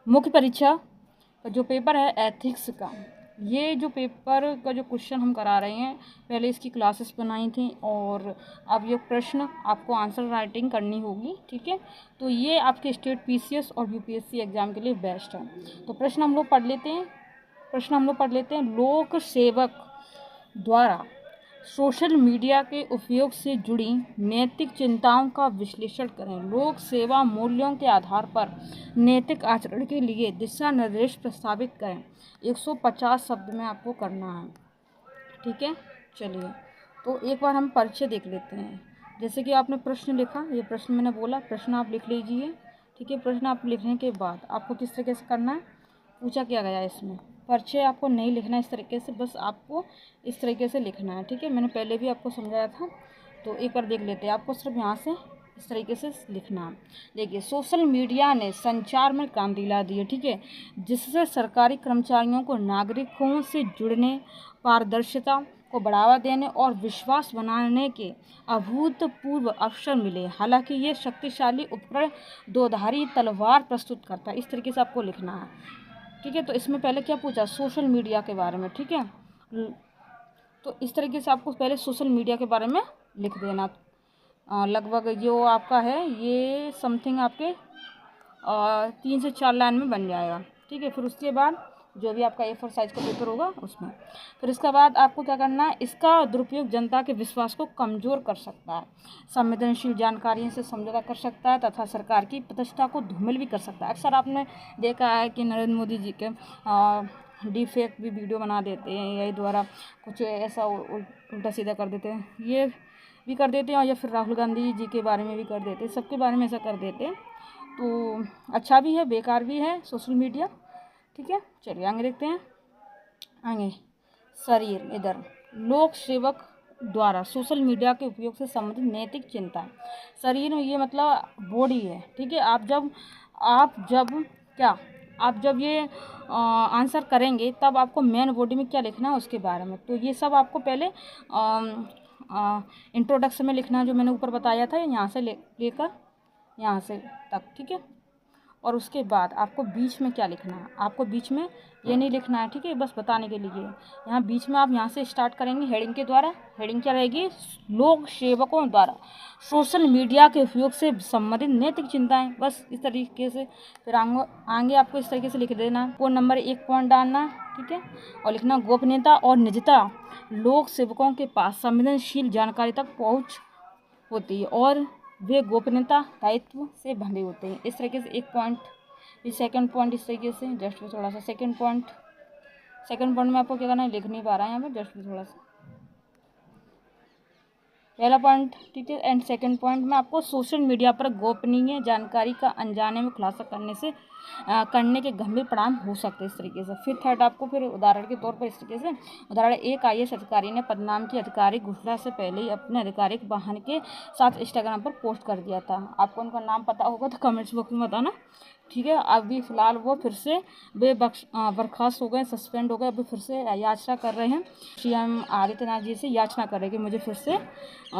मुख्य परीक्षा का जो पेपर है एथिक्स का, ये जो पेपर का जो क्वेश्चन हम करा रहे हैं, पहले इसकी क्लासेस बनाई थी और अब ये प्रश्न आपको आंसर राइटिंग करनी होगी, ठीक है। तो ये आपके स्टेट पीसीएस और यूपीएससी एग्जाम के लिए बेस्ट है। तो प्रश्न हम लोग पढ़ लेते हैं। लोक सेवक द्वारा सोशल मीडिया के उपयोग से जुड़ी नैतिक चिंताओं का विश्लेषण करें। लोक सेवा मूल्यों के आधार पर नैतिक आचरण के लिए दिशा निर्देश प्रस्तावित करें। 150 शब्द में आपको करना है, ठीक है। चलिए, तो एक बार हम परिचय देख लेते हैं। जैसे कि आपने प्रश्न लिखा, ये प्रश्न मैंने बोला, प्रश्न आप लिख लीजिए, ठीक है। प्रश्न आप लिखने के बाद आपको किस तरीके से करना है, पूछा क्या गया है इसमें। परिचय आपको नहीं लिखना इस तरीके से, बस आपको इस तरीके से लिखना है, ठीक है। मैंने पहले भी आपको समझाया था, तो एक बार देख लेते हैं। आपको सिर्फ यहाँ से इस तरीके से लिखना है। देखिए, सोशल मीडिया ने संचार में क्रांति ला दी है, ठीक है, जिससे सरकारी कर्मचारियों को नागरिकों से जुड़ने, पारदर्शिता को बढ़ावा देने और विश्वास बनाने के अभूतपूर्व अवसर मिले। हालांकि ये शक्तिशाली उपकरण दोधारी तलवार प्रस्तुत करता है। इस तरीके से आपको लिखना है, ठीक है। तो इसमें पहले क्या पूछा, सोशल मीडिया के बारे में, ठीक है। तो इस तरीके से आपको पहले सोशल मीडिया के बारे में लिख देना। लगभग जो आपका है ये समथिंग आपके 3 से 4 लाइन में बन जाएगा, ठीक है। फिर उसके बाद जो भी आपका A4 साइज का पेपर होगा उसमें, फिर इसके बाद आपको क्या करना है, इसका दुरुपयोग जनता के विश्वास को कमज़ोर कर सकता है, संवेदनशील जानकारियों से समझौता कर सकता है तथा सरकार की प्रतिष्ठा को धूमिल भी कर सकता है। अक्सर आपने देखा है कि नरेंद्र मोदी जी के डिफेक्ट भी वीडियो बना देते हैं, यही द्वारा कुछ ऐसा उल्टा सीधा कर देते हैं, ये भी कर देते हैं, या फिर राहुल गांधी जी के बारे में भी कर देते हैं, सबके बारे में ऐसा कर देते हैं। तो अच्छा भी है, बेकार भी है सोशल मीडिया, ठीक है। चलिए आगे देखते हैं। आगे शरीर, इधर लोक सेवक द्वारा सोशल मीडिया के उपयोग से संबंधित नैतिक चिंता। शरीर में ये मतलब बॉडी है, ठीक है। आप जब ये आंसर करेंगे तब आपको मेन बॉडी में क्या लिखना है उसके बारे में। तो ये सब आपको पहले इंट्रोडक्शन में लिखना है, जो मैंने ऊपर बताया था, यहाँ से लेकर यहाँ से तक, ठीक है। और उसके बाद आपको बीच में क्या लिखना है, आपको बीच में ये नहीं लिखना है, ठीक है, बस बताने के लिए। यहाँ बीच में आप यहाँ से स्टार्ट करेंगे हेडिंग के द्वारा। हेडिंग क्या रहेगी, लोक सेवकों द्वारा सोशल मीडिया के उपयोग से संबंधित नैतिक चिंताएं, बस इस तरीके से। फिर आगे आपको इस तरीके से लिख देना, कोड नंबर 1 पॉइंट डालना, ठीक है, और लिखना गोपनीयता और निजता लोक सेवकों के पास संवेदनशील जानकारी तक पहुँच होती है और वे गोपनीयता दायित्व से बंधे होते हैं। इस तरीके से एक पॉइंट, फिर सेकंड पॉइंट इस तरीके से, जस्ट थोड़ा सा सेकंड पॉइंट में आपको क्या करना है, लिख नहीं पा रहा है यहाँ पे, जस्ट थोड़ा सा पहला पॉइंट, ठीक है। एंड सेकंड पॉइंट में आपको सोशल मीडिया पर गोपनीय जानकारी का अनजाने में खुलासा करने के गंभीर परिणाम हो सकते हैं, इस तरीके से। फिर थर्ड आपको फिर उदाहरण के तौर पर इस तरीके से, उदाहरण, एक IAS अधिकारी ने पदनाम की आधिकारिक घोषणा से पहले ही अपने आधिकारिक वाहन के साथ इंस्टाग्राम पर पोस्ट कर दिया था। आपको उनका नाम पता होगा तो कमेंट्स बॉक्स में बताना, ठीक है। अभी फ़िलहाल वो फिर से बर्खास्त हो गए, सस्पेंड हो गए, अभी फिर से याचना कर रहे हैं, CM आदित्यनाथ जी से याचना कर रहे हैं कि मुझे फिर से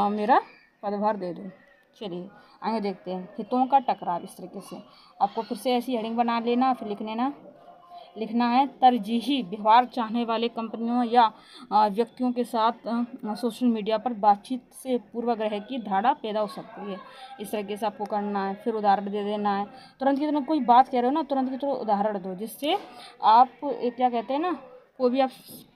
मेरा पदभार दे दो। चलिए आगे देखते हैं, हितों का टकराव, इस तरीके से आपको फिर से ऐसी हेडिंग बना लेना, फिर लिखना है तरजीही व्यवहार चाहने वाले कंपनियों या व्यक्तियों के साथ सोशल मीडिया पर बातचीत से पूर्वाग्रह की धारणा पैदा हो सकती है, इस तरीके से आपको करना है। फिर उदाहरण दे देना है, तुरंत की तुरंत कोई बात कह रहे हो ना, तुरंत की तुरंत उदाहरण दो, जिससे आप क्या कहते हैं ना, कोई भी आप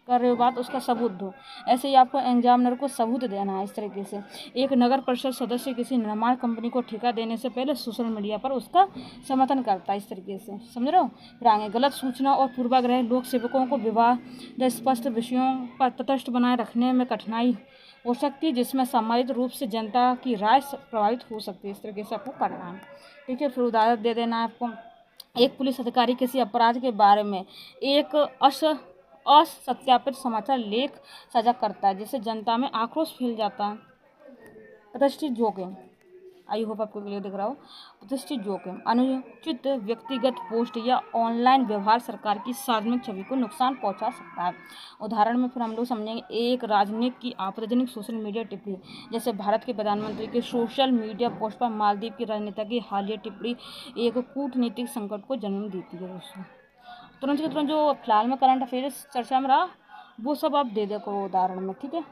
कर रहे हो बात, उसका सबूत दो। ऐसे ही आपको एग्जामिनर को सबूत देना है, इस तरीके से। एक नगर परिषद सदस्य किसी निर्माण कंपनी को ठेका देने से पहले सोशल मीडिया पर उसका समर्थन करता है, इस तरीके से, समझ रहे हो। फिर आगे गलत सूचना और पूर्वाग्रह लोक सेवकों को विवाद या स्पष्ट विषयों पर तटस्थ बनाए रखने में कठिनाई हो सकती है, जिसमें सम्मिलित रूप से जनता की राय प्रभावित हो सकती है, इस तरीके से आपको करना है, ठीक है। फिर उदाहरण दे देना है आपको, एक पुलिस अधिकारी किसी अपराध के बारे में एक असत्यापित समाचार लेख साझा करता है, जिससे जनता में आक्रोश फैल जाता है। प्रतिष्ठित जोखिम, आई होप आपको क्लियर दिख रहा हो। प्रतिष्ठित जोखिम, अनुचित व्यक्तिगत पोस्ट या ऑनलाइन व्यवहार सरकार की सार्वजनिक छवि को नुकसान पहुंचा सकता है। उदाहरण में फिर हम लोग समझेंगे, एक राजनीतिक की आपत्तिजनक सोशल मीडिया टिप्पणी, जैसे भारत के प्रधानमंत्री के सोशल मीडिया पोस्ट पर मालदीव के राजनेता की हालिया टिप्पणी एक कूटनीतिक संकट को जन्म देती है दोस्तों। तुरंत के तुरंत जो फिलहाल में करंट अफेयर्स चर्चा में रहा वो सब आप दे देखो उदाहरण में, ठीक है।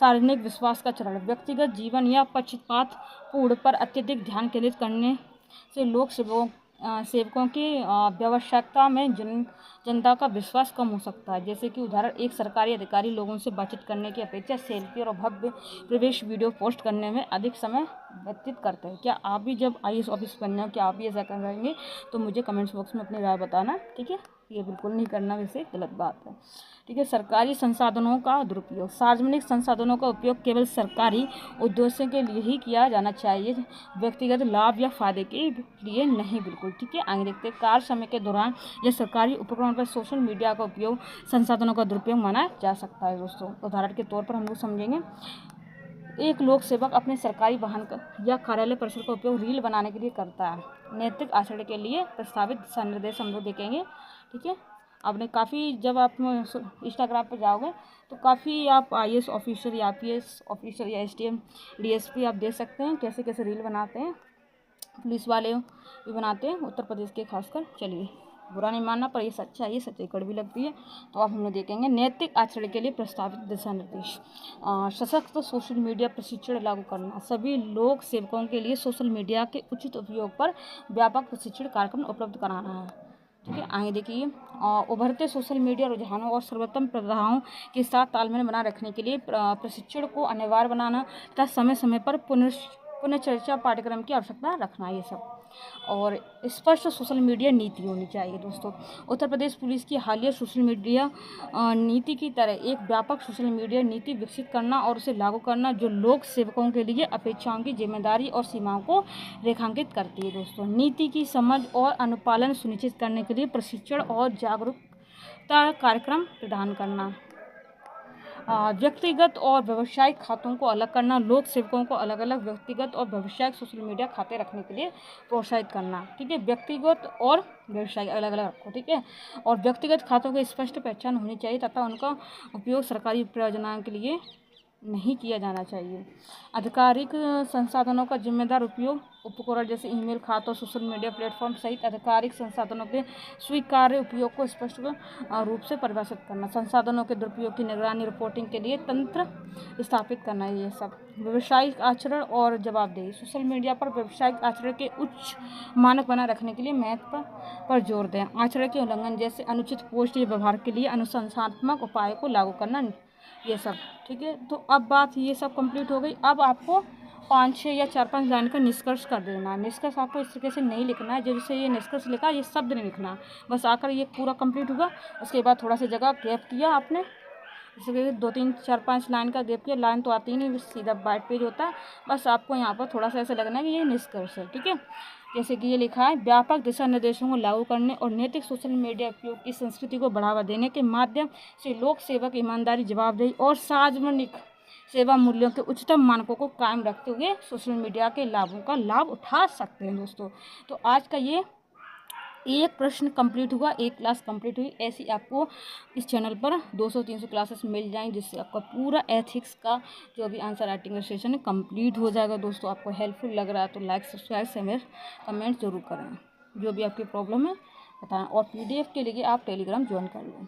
सार्वजनिक विश्वास का चरण, व्यक्तिगत जीवन या पक्षपातपूर्ण पर अत्यधिक ध्यान केंद्रित करने से लोक सेवकों की व्यावसायिकता में जनता का विश्वास कम हो सकता है। जैसे कि उदाहरण, एक सरकारी अधिकारी लोगों से बातचीत करने की अपेक्षा सेल्फी और भव्य प्रवेश वीडियो पोस्ट करने में अधिक समय व्यतीत करते हैं। क्या आप भी जब IAS ऑफिस बनने हो क्या आप भी ऐसा करेंगे? तो मुझे कमेंट्स बॉक्स में अपनी राय बताना, ठीक है। ये बिल्कुल नहीं करना, वैसे गलत बात है, ठीक है। सरकारी संसाधनों का दुरुपयोग, सार्वजनिक संसाधनों का उपयोग केवल सरकारी उद्देश्यों के लिए ही किया जाना चाहिए, व्यक्तिगत लाभ या फायदे के लिए नहीं, बिल्कुल, ठीक है। आगे देखते हैं, कार्य समय के दौरान या सरकारी उपकरणों पर सोशल मीडिया का उपयोग संसाधनों का दुरुपयोग माना जा सकता है दोस्तों। उदाहरण के तौर पर हम लोग समझेंगे, एक लोक सेवक अपने सरकारी वाहन का या कार्यालय परिसर का उपयोग रील बनाने के लिए करता है। नैतिक आचरण के लिए प्रस्तावित दिशा निर्देश हम लोग देखेंगे, ठीक है। आपने काफ़ी, जब आप इंस्टाग्राम पर जाओगे तो काफ़ी आप IAS ऑफिसर या IPS ऑफिसर या SDM DSP आप देख सकते हैं कैसे कैसे रील बनाते हैं, पुलिस वाले भी बनाते हैं उत्तर प्रदेश के खासकर। चलिए, बुरा नहीं मानना, पर ये सच्चा है, ये सच्चाई कड़वी लगती है। तो अब हम लोग देखेंगे नैतिक आचरण के लिए प्रस्तावित दिशा निर्देश। सशक्त सोशल मीडिया प्रशिक्षण लागू करना, सभी लोक सेवकों के लिए सोशल मीडिया के उचित उपयोग पर व्यापक प्रशिक्षण कार्यक्रम उपलब्ध कराना है, ठीक है। आगे देखिए, उभरते सोशल मीडिया रुझानों और सर्वोत्तम प्रथाओं के साथ तालमेल बना रखने के लिए प्रशिक्षण को अनिवार्य बनाना तथा समय समय पर पुनर्चर्चा पाठ्यक्रम की आवश्यकता रखना, ये सब। और स्पष्ट सोशल मीडिया नीति होनी चाहिए दोस्तों। उत्तर प्रदेश पुलिस की हालिया सोशल मीडिया नीति की तरह एक व्यापक सोशल मीडिया नीति विकसित करना और उसे लागू करना, जो लोक सेवकों के लिए अपेक्षाओं की जिम्मेदारी और सीमाओं को रेखांकित करती है दोस्तों। नीति की समझ और अनुपालन सुनिश्चित करने के लिए प्रशिक्षण और जागरूकता कार्यक्रम प्रदान करना। व्यक्तिगत और व्यावसायिक खातों को अलग करना, लोक सेवकों को अलग अलग व्यक्तिगत और व्यावसायिक सोशल मीडिया खाते रखने के लिए प्रोत्साहित करना, ठीक है। व्यक्तिगत और व्यावसायिक अलग अलग रखो, ठीक है। और व्यक्तिगत खातों की स्पष्ट पहचान होनी चाहिए तथा उनका उपयोग सरकारी प्रयोजनों के लिए नहीं किया जाना चाहिए। आधिकारिक संसाधनों का जिम्मेदार उपयोग, उपकरण जैसे ईमेल, खातों, सोशल मीडिया प्लेटफॉर्म सहित आधिकारिक संसाधनों के स्वीकार्य उपयोग को स्पष्ट रूप से परिभाषित करना। संसाधनों के दुरुपयोग की निगरानी रिपोर्टिंग के लिए तंत्र स्थापित करना, ये सब। व्यावसायिक आचरण और जवाबदेही, सोशल मीडिया पर व्यावसायिक आचरण के उच्च मानक बनाए रखने के लिए महत्व पर जोर दें। आचरण के उल्लंघन जैसे अनुचित पोस्ट या व्यवहार के लिए अनुशासनात्मक उपायों को लागू करना, ये सब, ठीक है। तो अब बात ये सब कंप्लीट हो गई। अब आपको 5-6 या 4-5 लाइन का निष्कर्ष कर देना है। निष्कर्ष आपको इस तरीके से नहीं लिखना है जैसे ये निष्कर्ष लिखा, ये शब्द नहीं लिखना, बस आकर ये पूरा कंप्लीट हुआ, उसके बाद थोड़ा सा जगह गैप किया आपने, जैसे 2-3-4-5 लाइन का गैप किया, लाइन तो आती ही नहीं, सीधा वाइट पेज होता है, बस आपको यहाँ पर थोड़ा सा ऐसा लगना है कि ये निष्कर्ष है, ठीक है। जैसे कि ये लिखा है, व्यापक दिशा निर्देशों को लागू करने और नैतिक सोशल मीडिया उपयोग की संस्कृति को बढ़ावा देने के माध्यम से लोक सेवक ईमानदारी, जवाबदेही और सार्वजनिक सेवा मूल्यों के उच्चतम मानकों को कायम रखते हुए सोशल मीडिया के लाभों का लाभ उठा सकते हैं दोस्तों। तो आज का ये एक प्रश्न कंप्लीट हुआ, एक क्लास कंप्लीट हुई। ऐसी आपको इस चैनल पर 200-300 क्लासेस मिल जाएंगी, जिससे आपका पूरा एथिक्स का जो भी आंसर राइटिंग का सेशन है कंप्लीट हो जाएगा दोस्तों। आपको हेल्पफुल लग रहा है तो लाइक, सब्सक्राइब, शेयर, कमेंट जरूर करें। जो भी आपकी प्रॉब्लम है बताएं, और PDF के लिए आप टेलीग्राम ज्वाइन कर लें।